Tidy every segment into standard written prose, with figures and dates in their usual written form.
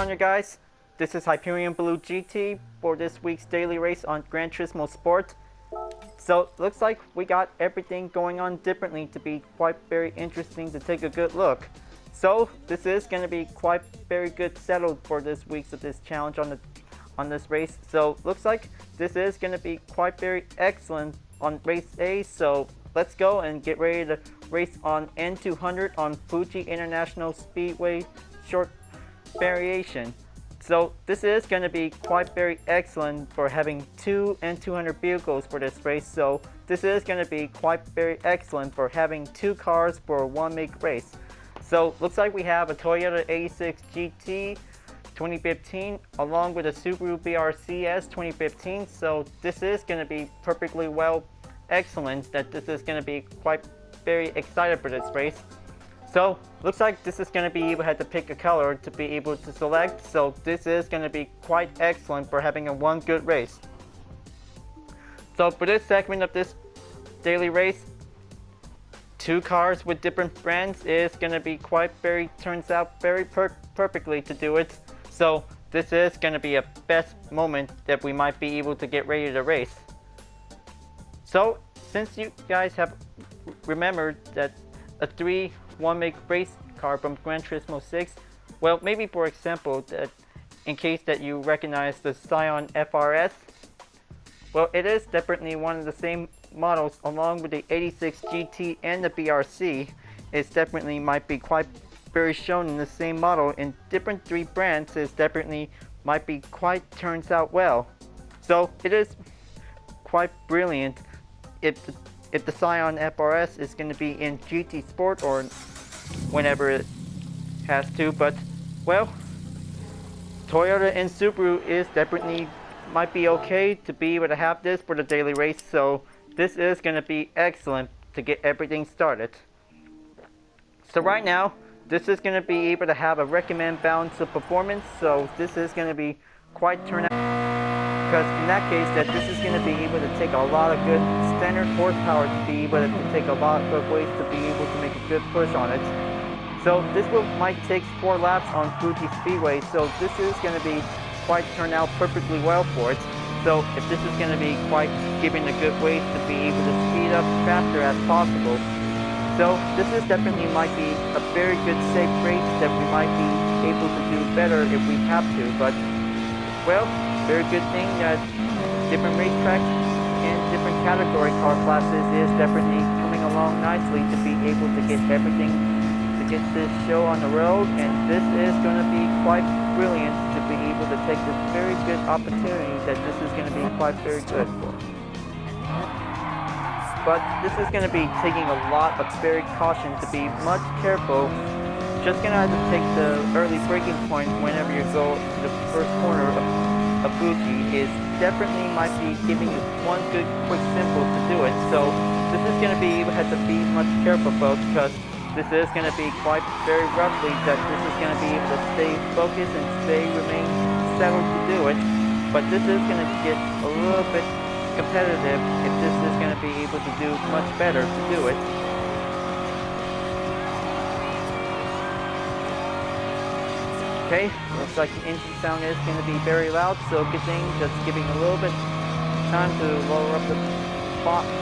on, you guys? This is Hyperion-Blue-GT for this week's daily race on Gran Turismo Sport. So, looks like we got everything going on differently to be quite very interesting to take a good look. So, this is going to be quite very good settled for this week's of this challenge on this race. So, looks like this is going to be quite very excellent on race A. So, let's go and get ready to race on N200 on Fuji International Speedway short variation. So this is going to be quite very excellent for having two N200 vehicles for this race. So this is going to be quite very excellent for having two cars for a one-make race. So looks like we have a Toyota 86 GT 2015 along with a Subaru BRZ 2015. So this is going to be perfectly well excellent that this is going to be quite very excited for this race. So looks like this is going to be able to have to pick a color to be able to select. So this is going to be quite excellent for having a one good race. So for this segment of this daily race, two cars with different brands is going to be quite very, turns out very perfectly to do it. So this is going to be a best moment that we might be able to get ready to race. So since you guys have remembered that a one-make race car from Gran Turismo 6, well, maybe for example, that in case that you recognize the Scion FRS, well, it is definitely one of the same models along with the 86 GT and the BRZ. It definitely might be quite very shown in the same model in different three brands. Is definitely might be quite turns out well. So it is quite brilliant if the Scion FRS is going to be in GT Sport or whenever it has to, but well, Toyota and Subaru is definitely might be okay to be able to have this for the daily race. So this is going to be excellent to get everything started. So right now, this is going to be able to have a recommend balance of performance. So this is going to be quite turn out. Because in that case, that this is going to be able to take a lot of good standard horsepower to be able to take a lot of ways to be able to make a good push on it. So this might take 4 laps on Fuji Speedway. So this is going to be quite turn out perfectly well for it. So if this is going to be quite giving a good way to be able to speed up faster as possible. So this is definitely might be a very good safe race that we might be able to do better if we have to. But well, very good thing that different racetracks and different category car classes is definitely coming along nicely to be able to get everything, to get this show on the road. And this is going to be quite brilliant to be able to take this very good opportunity that this is going to be quite very good for. But this is going to be taking a lot of very caution to be much careful. Just going to have to take the early braking point whenever you go to the first corner of Fuji is definitely might be giving you one good quick simple to do it. So this is going to be, you have to be much careful, folks, because this is going to be quite very roughly that this is going to be able to stay focused and remain settled to do it. But this is going to get a little bit competitive if this is going to be able to do much better to do it. Okay, looks like the engine sound is going to be very loud, so good thing just giving a little bit time to lower up the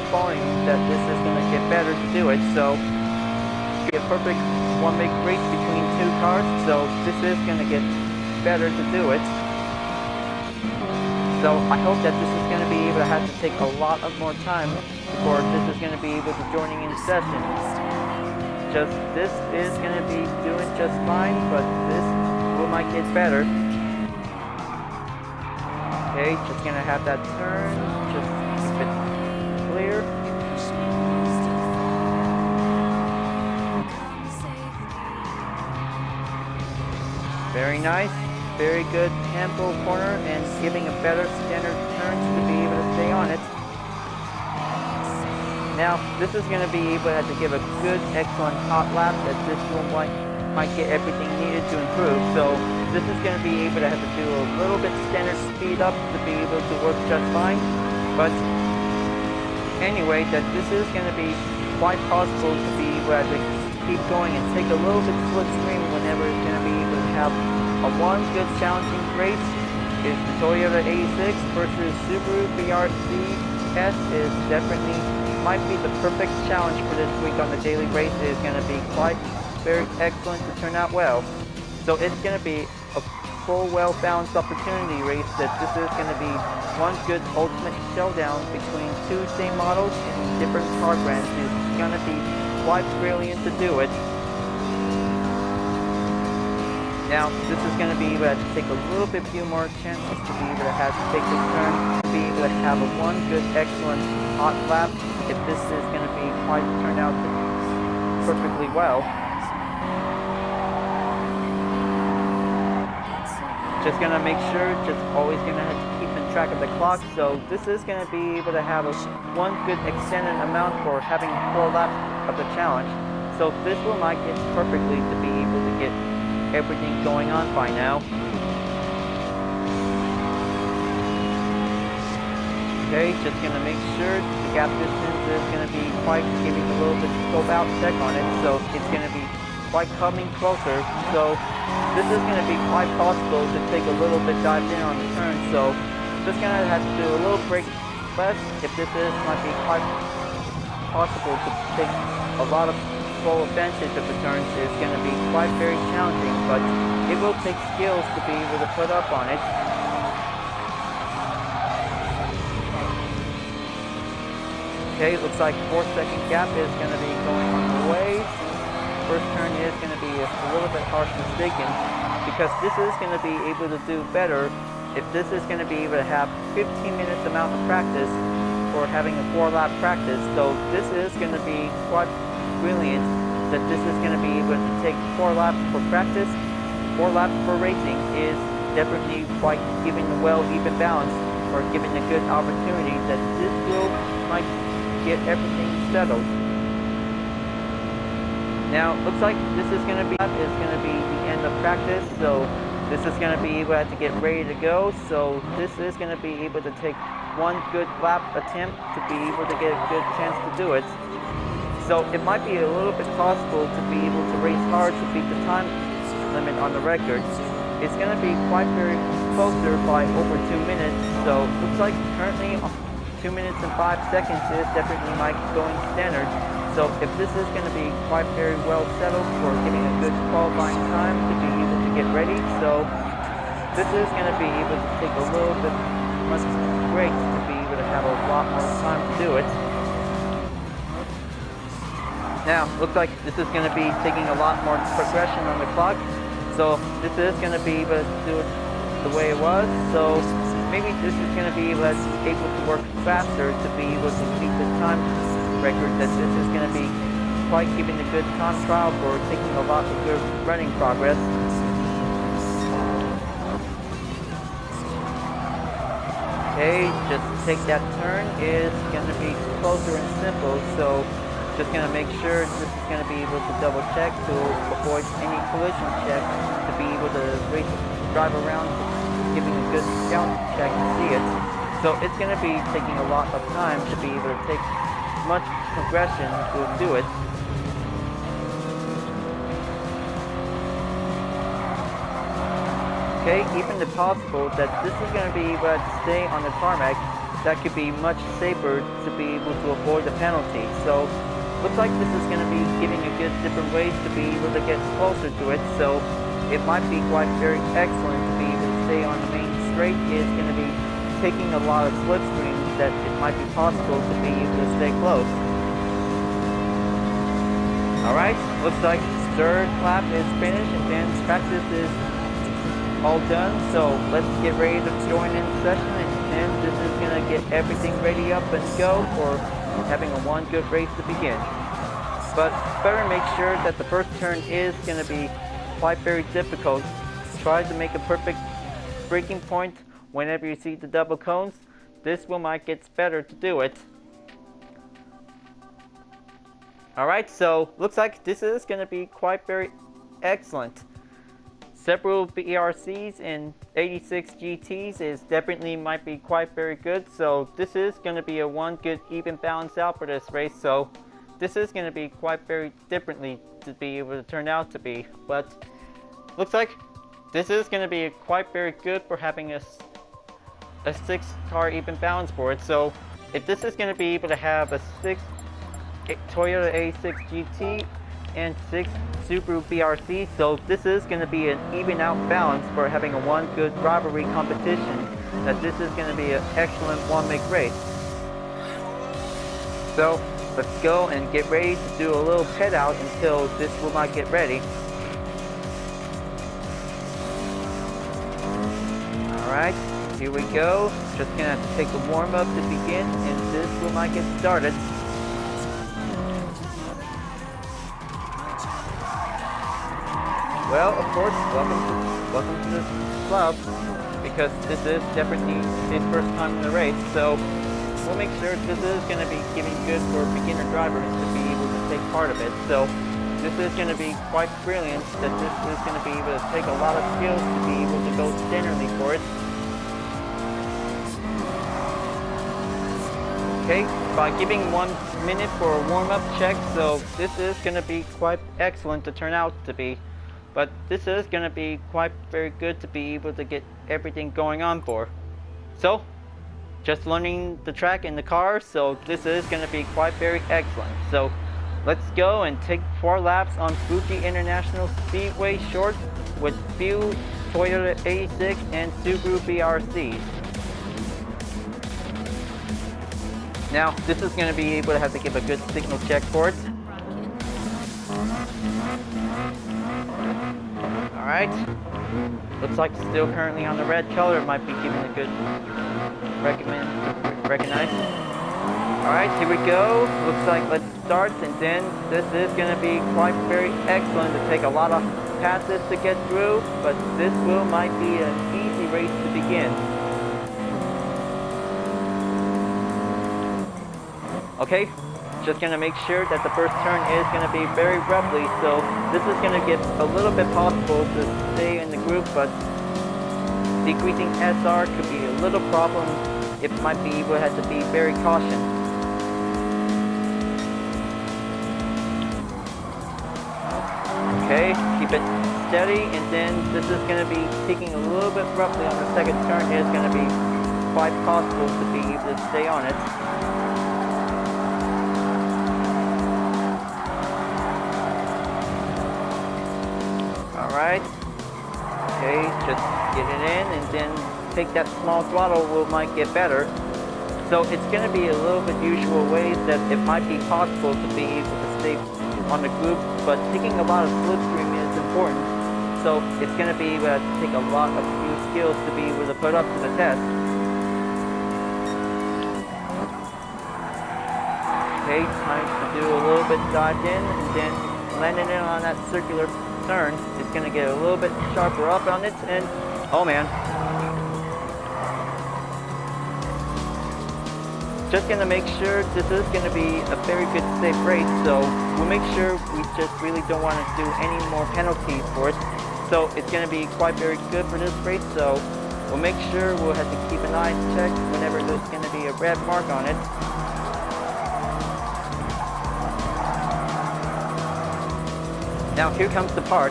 volume that this is going to get better to do it. So be a perfect one-make race between two cars, so this is going to get better to do it. So I hope that this is going to be able to have to take a lot of more time before this is going to be able to joining in session. Just this is going to be doing just fine, but this might get better. Okay, just gonna have that turn, just keep it clear. Very nice, very good tempo corner and giving a better standard turn to be able to stay on it. Now, this is going to be able to give a good, excellent hot lap that this will might get everything needed to improve. So this is going to be able to have to do a little bit standard speed up to be able to work just fine. But anyway, that this is going to be quite possible to be able to keep going and take a little bit slipstream whenever it's going to be able to have a one good challenging race is the Toyota 86 versus Subaru BRZ S is definitely might be the perfect challenge for this week on the daily race. It is going to be quite very excellent to turn out well. So it's going to be a full, well-balanced opportunity race that this is going to be one good ultimate showdown between two same models in different car brands. It's going to be quite brilliant to do it. Now, this is going to be able to take a little bit few more chances to be able to have to take this turn, to be able to have a one good, excellent hot lap if this is going to be quite turn out perfectly well. Just going to make sure, just always going to have to keep in track of the clock. So this is going to be able to have a one good extended amount for having 4 laps of the challenge. So this will make it perfectly to be able to get everything going on by now. Okay, just going to make sure the gap distance is going to be quite giving a little bit of scope out check on it. So it's going to be quite coming closer. So this is going to be quite possible to take a little bit dive in on the turn. So just going to have to do a little brake less if this is might be quite possible to take a lot of full advantage of the turns. Is going to be quite very challenging, but it will take skills to be able to put up on it. Okay, it looks like 4-second gap is going to be going on the way. First turn is going to be a little bit harsh mistaken because this is going to be able to do better if this is going to be able to have 15 minutes amount of practice for having a 4-lap practice. So this is going to be quite brilliant that this is going to be able to take 4 laps for practice. 4 laps for racing is definitely quite giving a well even balance or giving a good opportunity that this will might get everything settled. Now, looks like this is going to be the end of practice, so this is going to be able to get ready to go. So this is going to be able to take one good lap attempt to be able to get a good chance to do it. So it might be a little bit possible to be able to race hard to beat the time limit on the record. It's going to be quite very closer by over 2 minutes. So looks like currently 2 minutes and 5 seconds is definitely my going standard. So if this is going to be quite very well settled for getting a good qualifying time to be able to get ready, so this is going to be able to take a little bit much break to be able to have a lot more time to do it. Now, looks like this is going to be taking a lot more progression on the clock, so this is going to be able to do it the way it was. So maybe this is going to be able to work faster to be able to beat the time record that this is going to be quite giving a good time trial for taking a lot of good running progress. Okay, just take that turn is going to be closer and simple, so just going to make sure this is going to be able to double check to avoid any collision check to be able to drive around giving a good scout check to see it. So it's going to be taking a lot of time to be able to take much progression to do it. Okay, even if possible that this is going to be able to stay on the tarmac, that could be much safer to be able to avoid the penalty. So looks like this is going to be giving a good different ways to be able to get closer to it. So it might be quite very excellent to be able to stay on the main straight. Is going to be taking a lot of slipstreams that it might be possible to be able to stay close. Alright, looks like third lap is finished and then practice is all done. So let's get ready to join in the session, and then this is going to get everything ready up and go for having a one good race to begin. But better make sure that the first turn is going to be quite very difficult. Try to make a perfect braking point whenever you see the double cones. This will might get better to do it. Alright, so looks like this is going to be quite very excellent. Several BRZs and 86 GTs is definitely might be quite very good. So this is going to be a one good even balance out for this race. So this is going to be quite very differently to be able to turn out to be. But looks like this is going to be quite very good for having a 6-car even balance board. So if this is going to be able to have a 6 Toyota A6 GT and 6 Subaru BRZ, so this is going to be an even out balance for having a one good rivalry competition, that this is going to be an excellent one-make race. So let's go and get ready to do a little pit out until this will not get ready. Alright, here we go. Just gonna have to take a warm up to begin, and this will not get started. Well, of course, welcome to this club, because this is definitely his first time in the race, so we'll make sure this is going to be giving good for beginner drivers to be able to take part of it. So this is going to be quite brilliant, that this is going to be able to take a lot of skills to be able to go standardly for it. Okay, by giving 1 minute for a warm-up check, so this is going to be quite excellent to turn out to be. But this is going to be quite very good to be able to get everything going on for. So, just learning the track in the car, so this is going to be quite very excellent. So, let's go and take 4 laps on Fuji International Speedway short with few Toyota A6 and Subaru BRZs. Now, this is going to be able to have to give a good signal check for it. Alright, looks like still currently on the red color, might be giving a good recognize. Alright, here we go. Looks like let's start, and then this is going to be quite very excellent to take a lot of passes to get through, but this might be an easy race to begin. Okay, just going to make sure that the first turn is going to be very roughly, so this is going to get a little bit possible to stay in the group, but decreasing SR could be a little problem. It might be able to have to be very cautious. Okay, keep it steady, and then this is going to be peaking a little bit roughly on the second turn. It's going to be quite possible to be able to stay on it. Alright, okay, just get it in, and then take that small throttle might get better. So it's going to be a little bit usual ways that it might be possible to be able to stay on the group, but taking a lot of slipstream is important. So it's going to be able to take a lot of few skills to be able to put up to the test. Okay, time to do a little bit dived in, and then landing in on that circular turn. It's going to get a little bit sharper up on it, and oh man. Just going to make sure this is going to be a very good safe race, so we'll make sure we just really don't want to do any more penalties for it. So it's going to be quite very good for this race, so we'll make sure we'll have to keep an eye checked whenever there's going to be a red mark on it. Now here comes the part.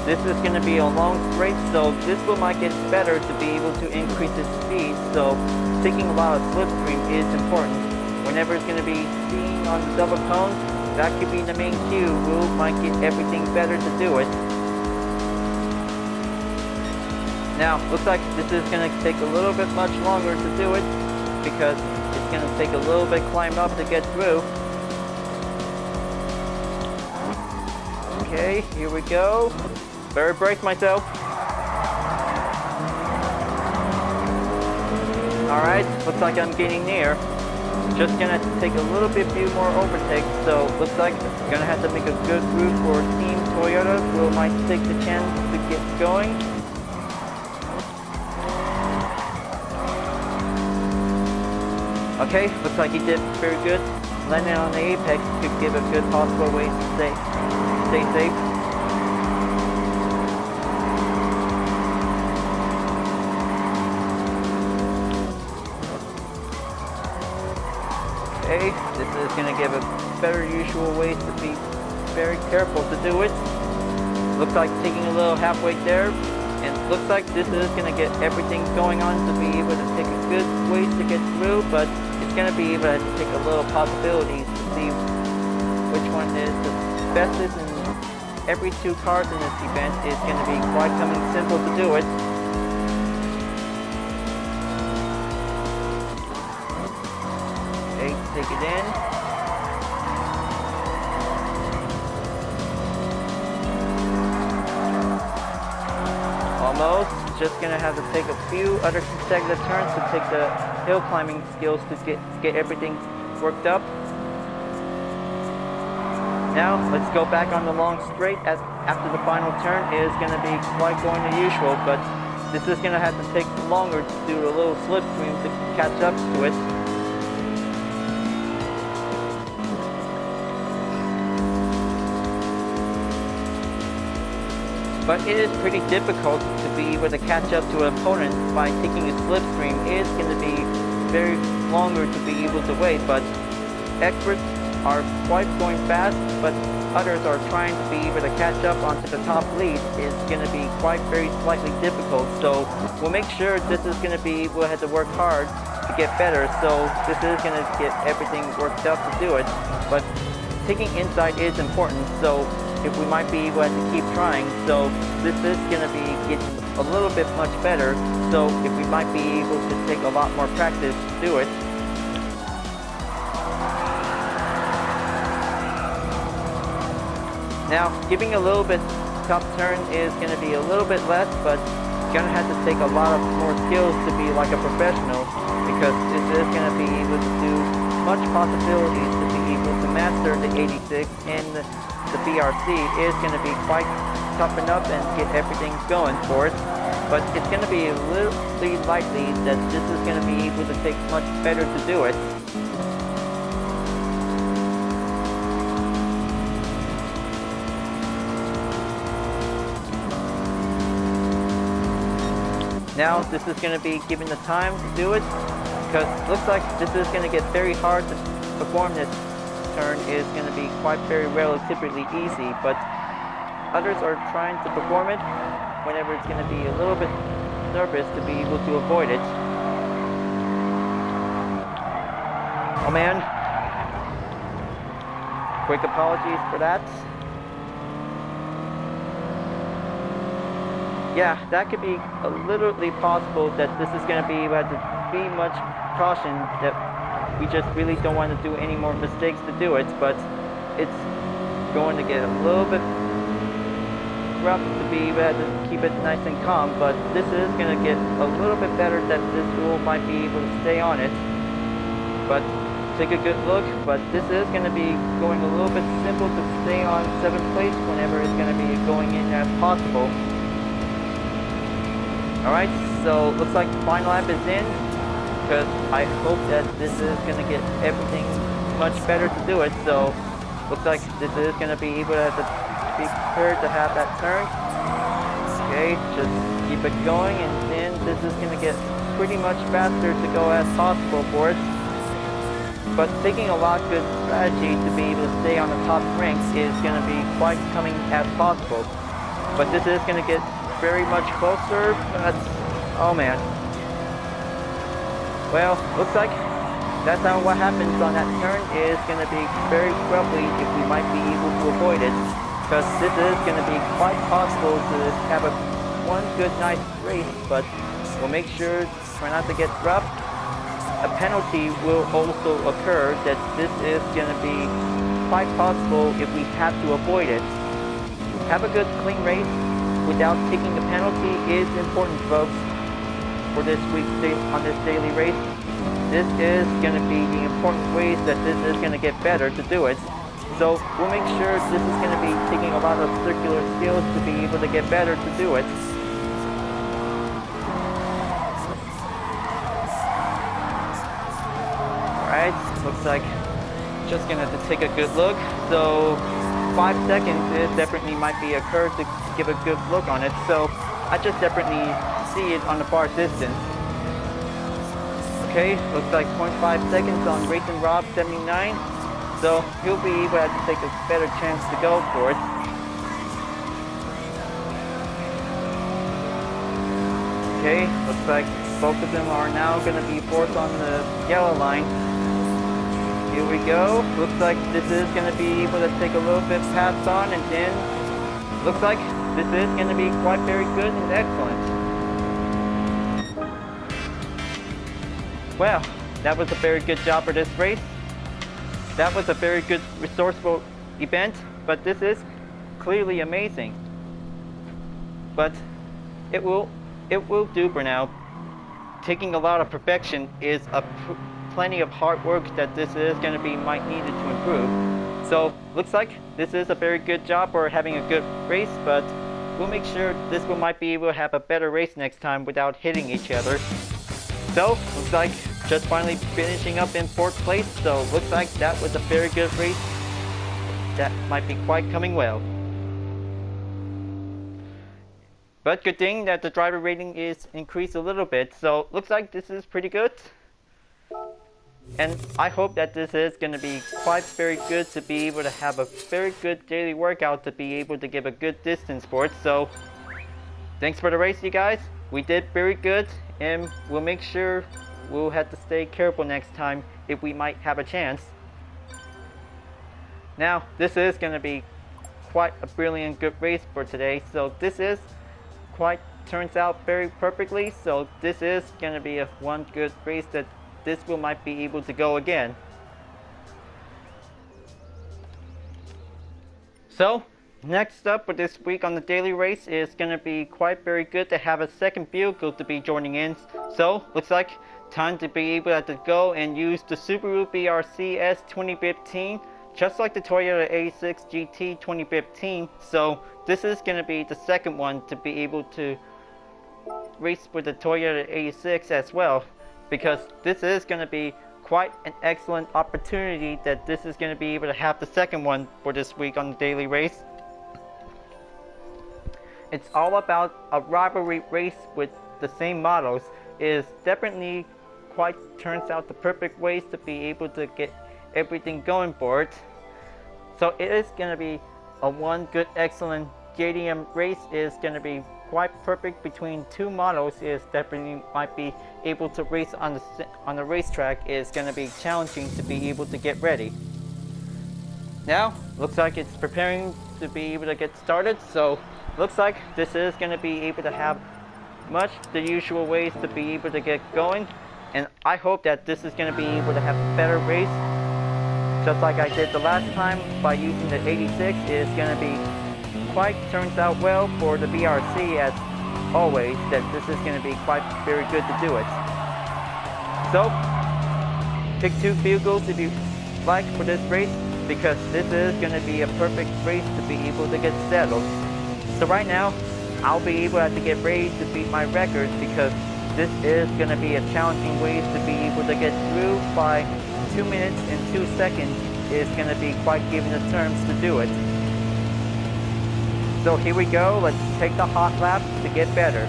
This is going to be a long straight, so this might get better to be able to increase its speed, so taking a lot of slipstream is important. Whenever it's going to be skiing on the double cone, that could be the main cue. We might get everything better to do it. Now, looks like this is going to take a little bit much longer to do it, because it's going to take a little bit climb up to get through. Okay, here we go. Better brace myself. Alright, looks like I'm getting near. Just gonna take a little bit few more overtakes, so looks like gonna have to make a good route for Team Toyota, who might take the chance to get going. Okay, looks like he did very good. Landing on the apex could give a good possible way to stay safe. Okay, this is going to give a better usual way to be very careful to do it. Looks like taking a little halfway there. And looks like this is going to get everything going on to be able to take a good way to get through, but it's going to be able to take a little possibilities to see which one is the bestest, and every 2 cars in this event is going to be quite coming simple to do it. Okay, take it in. Almost. Just gonna have to take a few other consecutive turns to take the hill climbing skills to get everything worked up. Now let's go back on the long straight. After the final turn is gonna be quite going the usual, but this is gonna have to take longer to do a little slipstream to catch up to it. But it is pretty difficult to be able to catch up to an opponent by taking a slipstream. It is going to be very longer to be able to wait, but experts are quite going fast, but others are trying to be able to catch up onto the top lead. It's going to be quite very slightly difficult, so we'll make sure this is going to be, we'll have to work hard to get better, so this is going to get everything worked up to do it. But taking inside is important, so if we might be able to keep trying, so this is going to be getting a little bit much better, so if we might be able to take a lot more practice to do it. Now, giving a little bit top turn is going to be a little bit less, but going to have to take a lot of more skills to be like a professional, because this is going to be able to do much possibilities to be able to master the 86, and the BRZ is going to be quite toughen up and get everything going for it. But it's going to be a little likely that this is going to be able to take much better to do it. Now this is going to be given the time to do it, because it looks like this is going to get very hard to perform this turn. Is going to be quite very relatively easy, but others are trying to perform it whenever it's going to be a little bit nervous to be able to avoid it. Oh man, quick apologies for that. Yeah, that could be a literally possible that this is going to be able to be much caution, that we just really don't want to do any more mistakes to do it, but it's going to get a little bit rough to be able to keep it nice and calm, but this is going to get a little bit better that this wheel might be able to stay on it. But take a good look, but this is going to be going a little bit simple to stay on 7th place whenever it's going to be going in as possible. Alright, so looks like the final lap is in, because I hope that this is going to get everything much better to do it. So looks like this is going to be able to be prepared to have that turn. Okay, just keep it going, and then this is going to get pretty much faster to go as possible for it. But taking a lot of good strategy to be able to stay on the top ranks is going to be quite coming as possible. But this is going to get very much closer, but oh man. Well, looks like that's how what happens on that turn is going to be very roughly if we might be able to avoid it, because this is going to be quite possible to have one good nice race, but we'll make sure try not to get rough. A penalty will also occur that this is going to be quite possible if we have to avoid it. Have a good clean race without taking a penalty is important, folks, for this week's on this daily race. This is going to be the important ways that this is going to get better to do it. So we'll make sure this is going to be taking a lot of circular skills to be able to get better to do it. Alright, looks like just going to have to take a good look. So 5 seconds is definitely might be a curve to give a good look on it. So I just definitely see it on the far distance. Okay, looks like 0.5 seconds on Racing Rob 79. So he'll be able to take a better chance to go for it. Okay, looks like both of them are now going to be forced on the yellow line. Here we go. Looks like this is going to be able to take a little bit past on, and then looks like this is going to be quite very good and excellent. Well, that was a very good job for this race. That was a very good resourceful event, but this is clearly amazing. But it will do for now. Taking a lot of perfection is plenty of hard work that this is going to be might needed to improve. So looks like this is a very good job for having a good race, but we'll make sure this one might be able to have a better race next time without hitting each other. So looks like just finally finishing up in 4th place, so looks like that was a very good race. That might be quite coming well. But good thing that the driver rating is increased a little bit, so looks like this is pretty good. And I hope that this is going to be quite very good to be able to have a very good daily workout to be able to give a good distance for it. So thanks for the race, you guys. We did very good, and we'll make sure we'll have to stay careful next time if we might have a chance. Now, this is going to be quite a brilliant good race for today. So this is turns out very perfectly. So this is going to be a one good race that this will might be able to go again. So next up for this week on the daily race is going to be quite very good to have a second vehicle to be joining in. So looks like time to be able to go and use the Subaru BRZ 2015, just like the Toyota A6 GT 2015. So this is going to be the second one to be able to race with the Toyota A6 as well, because this is going to be quite an excellent opportunity that this is going to be able to have the second one for this week on the daily race. It's all about a rivalry race with the same models. It is definitely turns out the perfect ways to be able to get everything going for it. So it is going to be a one good excellent JDM race. Is going to be quite perfect between two models. Is definitely might be able to race on the racetrack. Is going to be challenging to be able to get ready. Now looks like it's preparing to be able to get started. So looks like this is going to be able to have much the usual ways to be able to get going, and I hope that this is going to be able to have a better race, just like I did the last time by using the 86. Is going to be turns out well for the BRZ as always, that this is going to be quite very good to do it. So pick two vehicles if you like for this race, because this is going to be a perfect race to be able to get settled. So right now I'll be able to get ready to beat my record, because this is going to be a challenging way to be able to get through by 2 minutes and 2 seconds. Is going to be quite given the terms to do it. So here we go, let's take the hot lap to get better.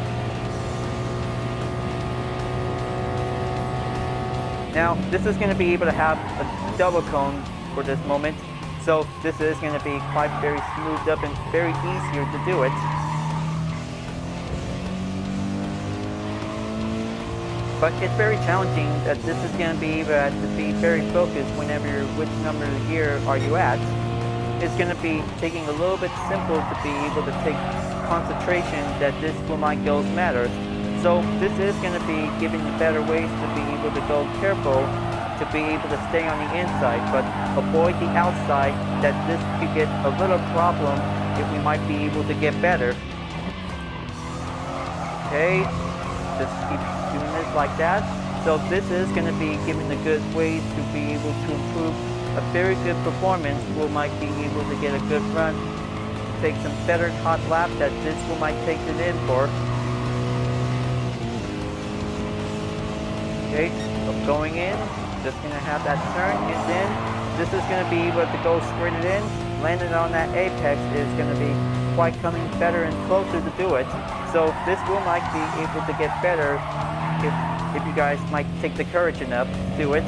Now this is going to be able to have a double cone for this moment, so this is going to be quite very smoothed up and very easier to do it. But it's very challenging that this is going to be able to be very focused whenever which number of the gear are you at. It's going to be taking a little bit simple to be able to take concentration that this will might goes matters. So this is going to be giving you better ways to be able to go careful, to be able to stay on the inside, but avoid the outside, that this could get a little problem if we might be able to get better. Okay, just keep doing this like that. So this is going to be giving the good ways to be able to improve a very good performance. We might be able to get a good run, take some better hot lap that this will might take it in for. Okay, so going in, just going to have that turn, and then this is going to be able to go straight it in. Landing on that apex is going to be quite coming better and closer to do it. So this will might be able to get better if you guys might take the courage enough to do it.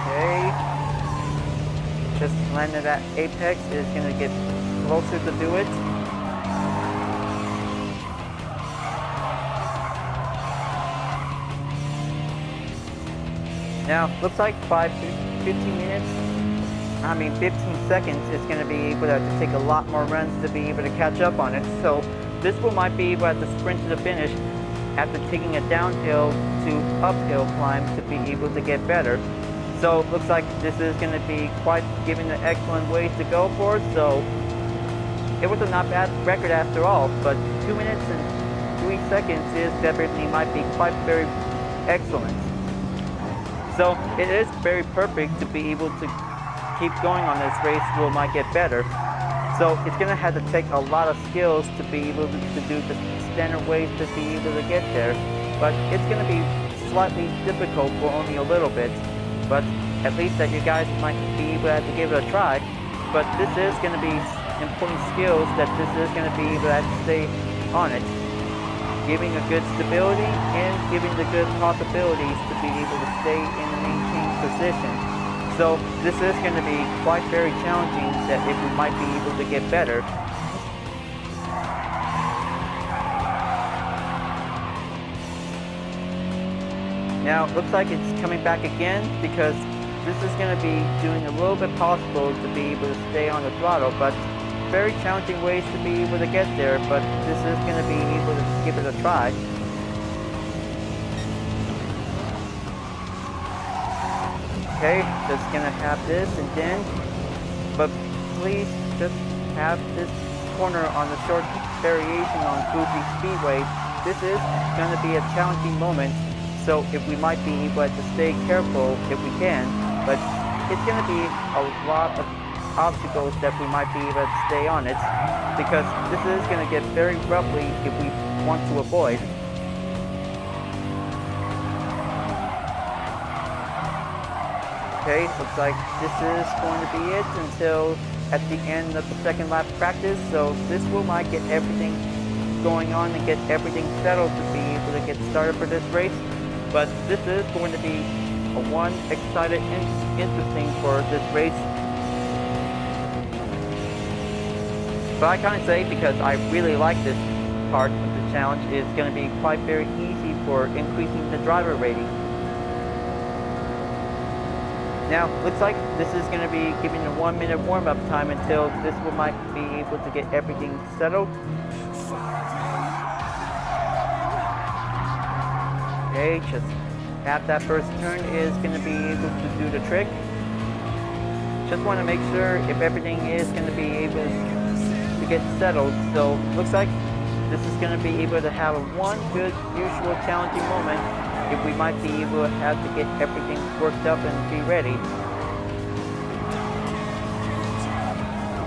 Okay, just landing that apex is going to get closer to do it. Now, looks like 15 seconds is going to be able to take a lot more runs to be able to catch up on it. So this one might be able to sprint to the finish after taking a downhill to uphill climb to be able to get better. So it looks like this is going to be quite giving an excellent ways to go for it. So it was a not bad record after all, but 2 minutes and 3 seconds is definitely might be quite very excellent. So it is very perfect to be able to keep going on this race. Will might get better. So it's going to have to take a lot of skills to be able to do the standard ways to be able to get there. But it's going to be slightly difficult for only a little bit. But at least that you guys might be able to give it a try. But this is going to be important skills that this is going to be able to stay on it. Giving a good stability and giving the good possibilities to be able to stay in the maintained position. So this is going to be quite very challenging that if we might be able to get better. Now it looks like it's coming back again because this is going to be doing a little bit possible to be able to stay on the throttle, but very challenging ways to be able to get there, but this is going to be able to give it a try. Okay, just going to have this and then, but please just have this corner on the short variation on Fuji Speedway. This is going to be a challenging moment, so if we might be able to stay careful if we can, but it's going to be a lot of obstacles that we might be able to stay on it, because this is going to get very roughly if we want to avoid. Okay, looks like this is going to be it until at the end of the second lap practice, so this will might get everything going on and get everything settled to be able to get started for this race. But this is going to be a one excited and interesting for this race. But I can't say, because I really like this part of the challenge, it's going to be quite very easy for increasing the driver rating. Now, looks like this is going to be giving a 1 minute warm-up time until this will might be able to get everything settled. Okay, just have that first turn is going to be able to do the trick. Just want to make sure if everything is going to be able to get settled. So looks like this is going to be able to have one good usual challenging moment if we might be able to have to get everything worked up and be ready.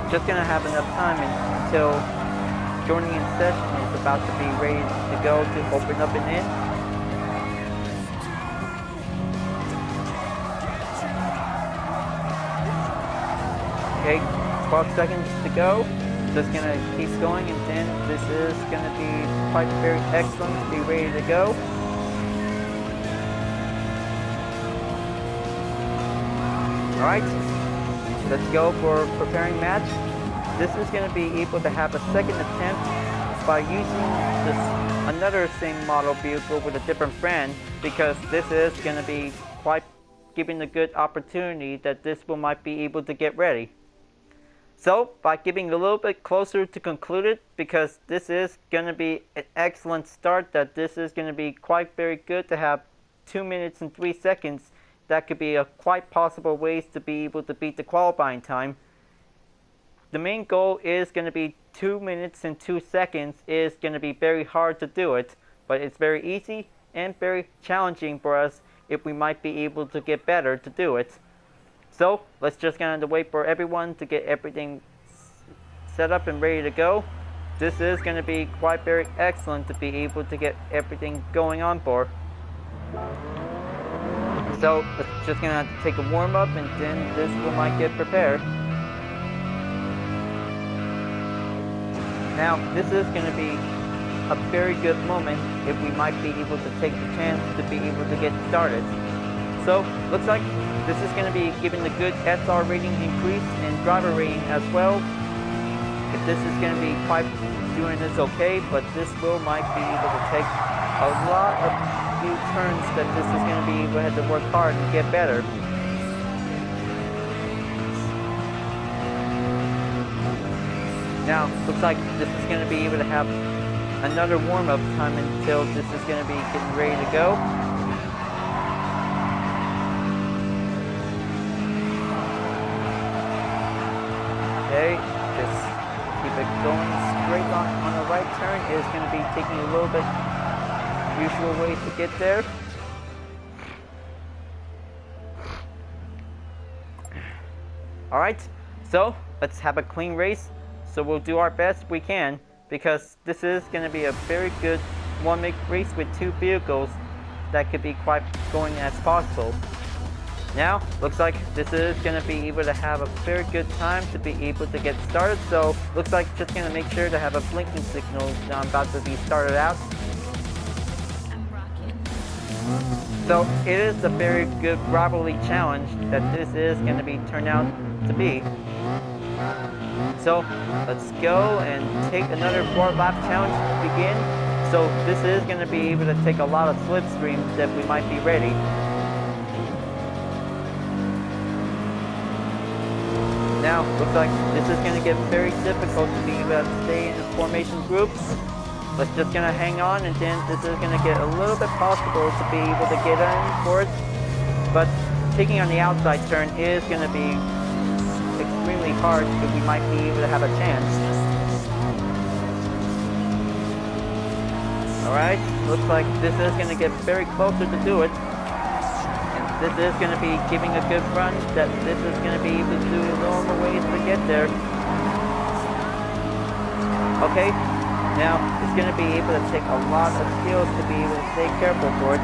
Just going to have enough time until joining in session is about to be ready to go to open up and in. Okay, 12 seconds to go. Just gonna keep going, and then this is gonna be quite very excellent to be ready to go. Alright, let's go for preparing match. This is gonna be able to have a second attempt by using another same model vehicle with a different brand, because this is gonna be quite giving a good opportunity that this one might be able to get ready. So, by giving a little bit closer to concluded, because this is going to be an excellent start, that this is going to be quite very good to have 2 minutes and 3 seconds. That could be a quite possible ways to be able to beat the qualifying time. The main goal is going to be 2 minutes and 2 seconds is going to be very hard to do it, but it's very easy and very challenging for us if we might be able to get better to do it. So, let's just kind of wait for everyone to get everything set up and ready to go. This is going to be quite very excellent to be able to get everything going on for. So, let's just going to have to take a warm up, and then this one might get prepared. Now, this is going to be a very good moment if we might be able to take the chance to be able to get started. So, looks like this is going to be giving a good SR rating increase and driver rating as well. If this is going to be quite doing this okay, but this wheel might be able to take a lot of few turns that this is going to be able to have to work hard and get better. Now, looks like this is going to be able to have another warm-up time until this is going to be getting ready to go. Okay, just keep it going straight on the right turn. It is going to be taking a little bit usual ways to get there. Alright, so let's have a clean race. So we'll do our best we can, because this is going to be a very good one-make race with two vehicles that could be quite going as possible. Now, looks like this is going to be able to have a very good time to be able to get started. So, looks like just going to make sure to have a blinking signal that I'm about to be started out. So, it is a very good rivalry challenge that this is going to be turned out to be. So, let's go and take another 4-lap challenge to begin. So, this is going to be able to take a lot of slipstreams that we might be ready. Now, looks like this is going to get very difficult to be able to stay in the formation groups. Let's just going to hang on, and then this is going to get a little bit possible to be able to get in for it. But taking on the outside turn is going to be extremely hard, but we might be able to have a chance. Alright, looks like this is going to get very closer to do it. And this is going to be giving a good run, that this is going to be able to do normal ways to get there. Okay, now it's going to be able to take a lot of skills to be able to stay careful for it.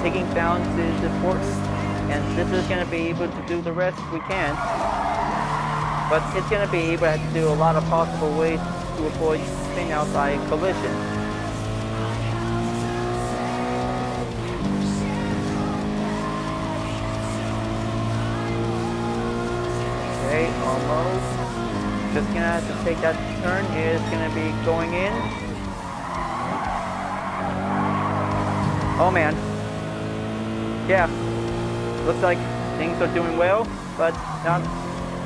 Taking down to the force, and this is going to be able to do the rest we can. But it's going to be able to do a lot of possible ways to avoid spin out by collision. Okay, almost. Just going to have to take that turn. It is going to be going in. Oh man. Yeah, looks like things are doing well, but not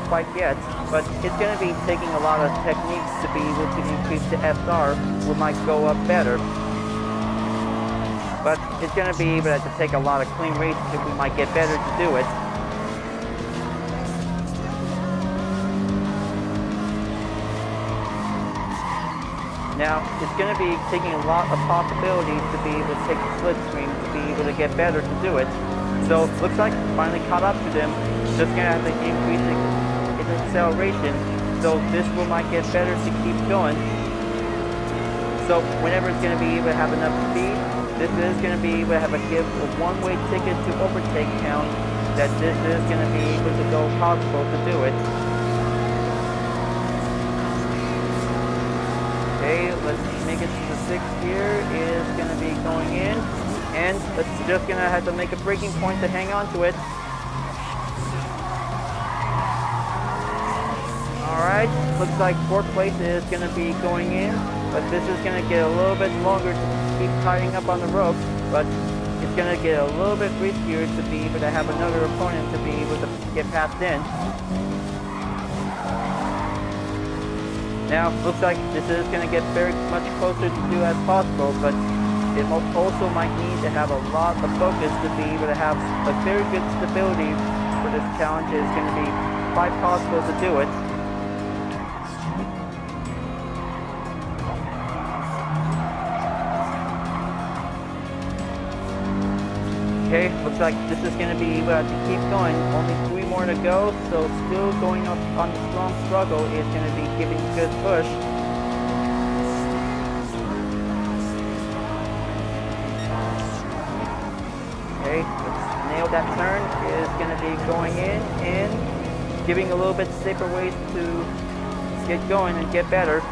quite yet, but it's going to be taking a lot of techniques to be able to increase the SR, which might go up better. But it's going to be able to take a lot of clean races if we might get better to do it. Now, it's going to be taking a lot of possibilities to be able to take the slipstream to be able to get better to do it. So, looks like finally caught up to them. Just going to have to increase its acceleration, so this will might get better to keep going. So whenever it's going to be able to have enough speed, this is going to be able to have a give a one-way ticket to overtake count, that this is going to be able to go possible to do it. Okay, let's make it to the 6th gear. It is going to be going in, and it's just going to have to make a braking point to hang on to it. Alright, looks like 4th place is going to be going in, but this is going to get a little bit longer to keep tying up on the rope, but it's going to get a little bit riskier to be able to have another opponent to be able to get past in. Now, looks like this is going to get very much closer to do as possible, but it also might need to have a lot of focus to be able to have a very good stability for this challenge. It's going to be quite possible to do it. Okay, looks like this is going to be able to keep going. Only 3 more to go, so still going up on the strong struggle is going to be giving a good push. Okay, let's nail that turn. It is going to be going in and giving a little bit safer ways to get going and get better.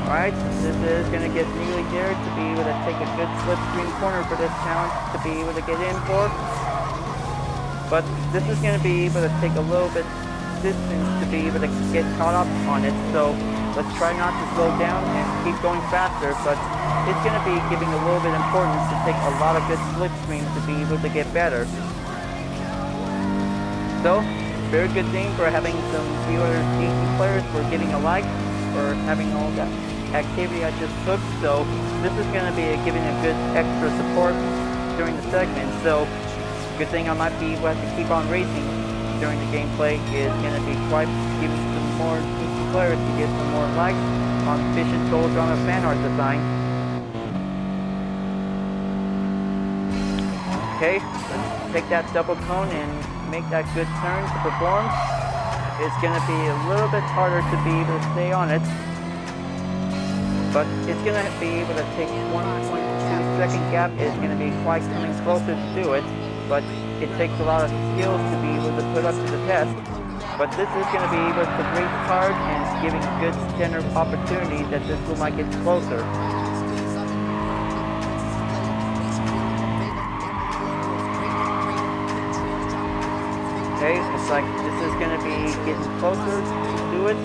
Alright, this is going to get nearly there to be able to take a good slipstream corner for this challenge to be able to get in for. but this is going to be able to take a little bit distance to be able to get caught up on it. So let's try not to slow down and keep going faster, but it's going to be giving a little bit of importance to take a lot of good slipstream to be able to get better. So, very good thing for having some viewers, GT players, for giving a like, for having all that activity I just took. So this is going to be giving a good extra support during the segment. So good thing I might be able to keep on racing during the gameplay is going to be quite giving some more GT players to get some more likes on Efficient Soul Drama fan art design. Okay, let's take that double cone and make that good turn to perform. It's going to be a little bit harder to be able to stay on it, but it's going to be able to take 1.2 second gap. Is going to be quite coming closer to do it, but it takes a lot of skills to be able to put up to the test. But this is going to be able to race hard and giving a good standard opportunity that this one might get closer. Okay, it's like this is going to be getting closer to it.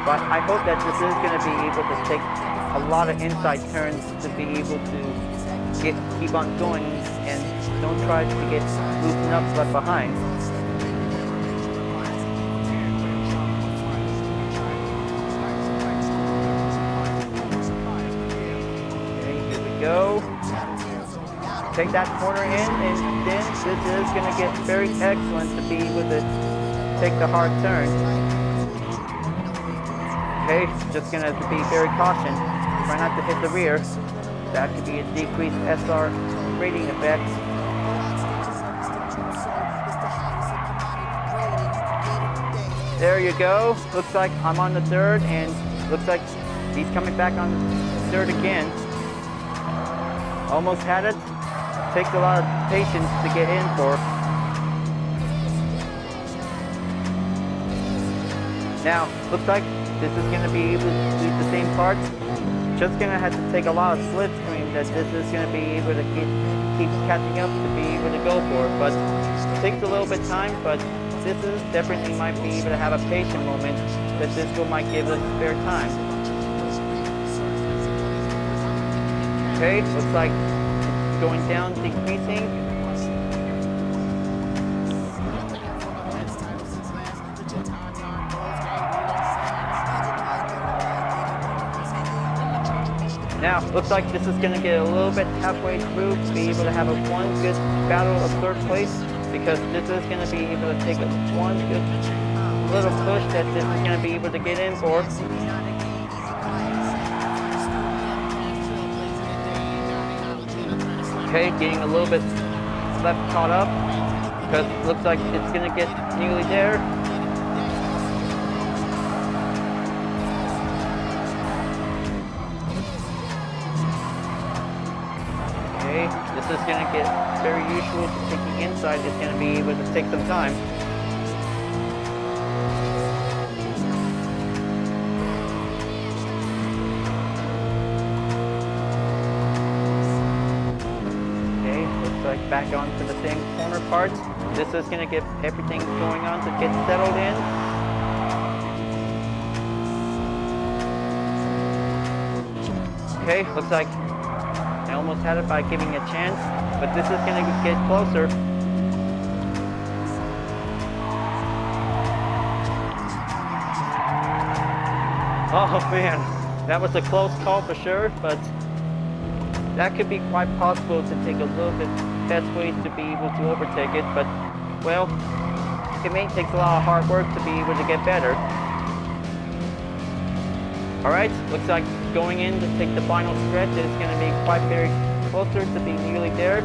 But I hope that this is going to be able to take a lot of inside turns to be able to keep on going and don't try to get loosened up left behind. Okay, here we go. Take that corner in, and then this is going to get very excellent to be able to take the hard turn. Okay, just going to be very cautious. Try not to hit the rear. That could be a decreased SR rating effect. There you go. Looks like I'm on the third, and looks like he's coming back on the third again. Almost had it. Takes a lot of patience to get in for. Now, looks like this is going to be able to do the same parts. Just going to have to take a lot of slipstream that this is going to be able to keep catching up to be able to go for. But it takes a little bit of time, but this is definitely might be able to have a patient moment that this one might give us spare time. Okay, looks like going down, decreasing. Now, looks like this is going to get a little bit halfway through to be able to have one good battle of third place, because this is going to be able to take one good little push that this is going to be able to get in for. Okay, getting a little bit left caught up, because it looks like it's going to get nearly there. Okay, this is going to get very useful to taking inside. It's going to be able to take some time. Back onto the same corner parts. This is going to get everything going on to get settled in. Okay, looks like I almost had it by giving a chance, but this is going to get closer. Oh man, that was a close call for sure, but that could be quite possible to take a little bit best way to be able to overtake it, but well, it may take a lot of hard work to be able to get better. Alright, looks like going in to take the final stretch is going to be quite very closer to be nearly there.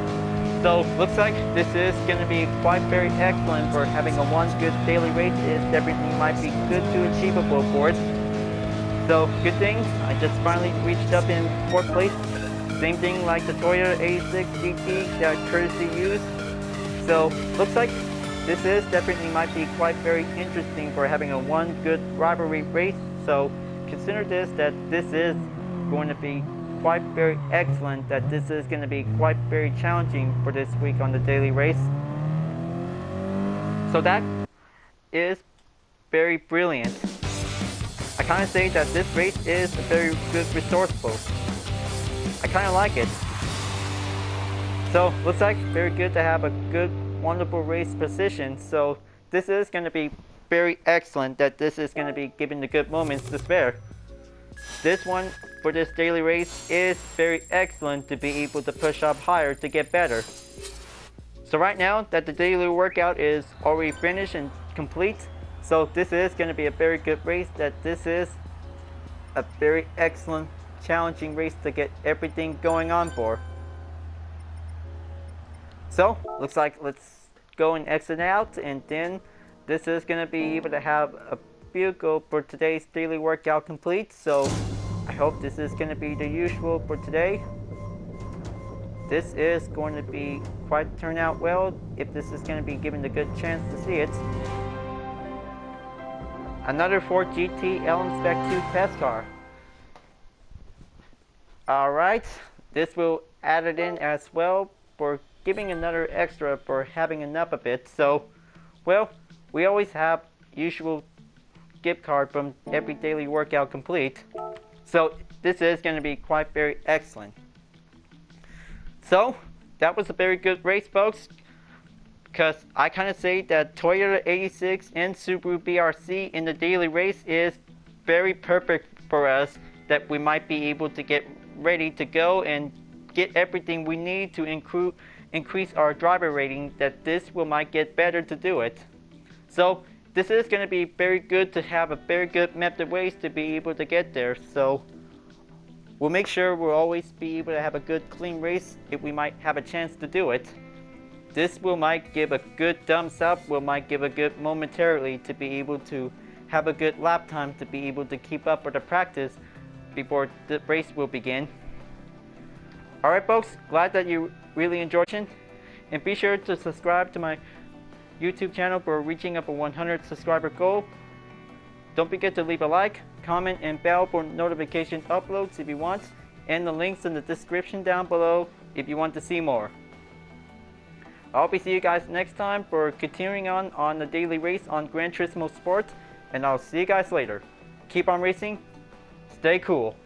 So looks like this is going to be quite very excellent for having a one good daily race. Is definitely might be good to achievable for it. So good thing I just finally reached up in 4th place. Same thing like the Toyota 86 GT that Courtesy used. So looks like this is definitely might be quite very interesting for having a one good rivalry race. So consider this that this is going to be quite very excellent that this is going to be quite very challenging for this week on the daily race. So that is very brilliant. I kind of say that this race is a very good resource boat. I kind of like it. So looks like very good to have a good, wonderful race position. So this is going to be very excellent that this is going to be given the good moments to spare. This one for this daily race is very excellent to be able to push up higher to get better. So right now that the daily workout is already finished and complete, so this is going to be a very good race, that this is a very excellent challenging race to get everything going on for. So looks like let's go and exit out, and then this is going to be able to have a vehicle for today's daily workout complete. So I hope this is going to be the usual for today. This is going to be quite turn out well if this is going to be given a good chance to see it. Another Ford GT LM Spec 2 test car. Alright, this will add it in as well for giving another extra for having enough of it. So, well, we always have usual gift card from every daily workout complete. So this is going to be quite very excellent. So that was a very good race, folks, because I kind of say that Toyota 86 and Subaru BRZ in the daily race is very perfect for us, that we might be able to get ready to go and get everything we need to increase our driver rating, that this will might get better to do it. So this is going to be very good to have a very good method ways to be able to get there. So we'll make sure we'll always be able to have a good clean race if we might have a chance to do it. This will might give a good thumbs up, will might give a good momentarily to be able to have a good lap time to be able to keep up with the practice before the race will begin. Alright folks, glad that you really enjoyed it, and be sure to subscribe to my YouTube channel for reaching up a 100 subscriber goal. Don't forget to leave a like, comment, and bell for notification uploads if you want, and the links in the description down below if you want to see more. I'll be seeing you guys next time for continuing on the daily race on Gran Turismo Sport, and I'll see you guys later. Keep on racing, stay cool.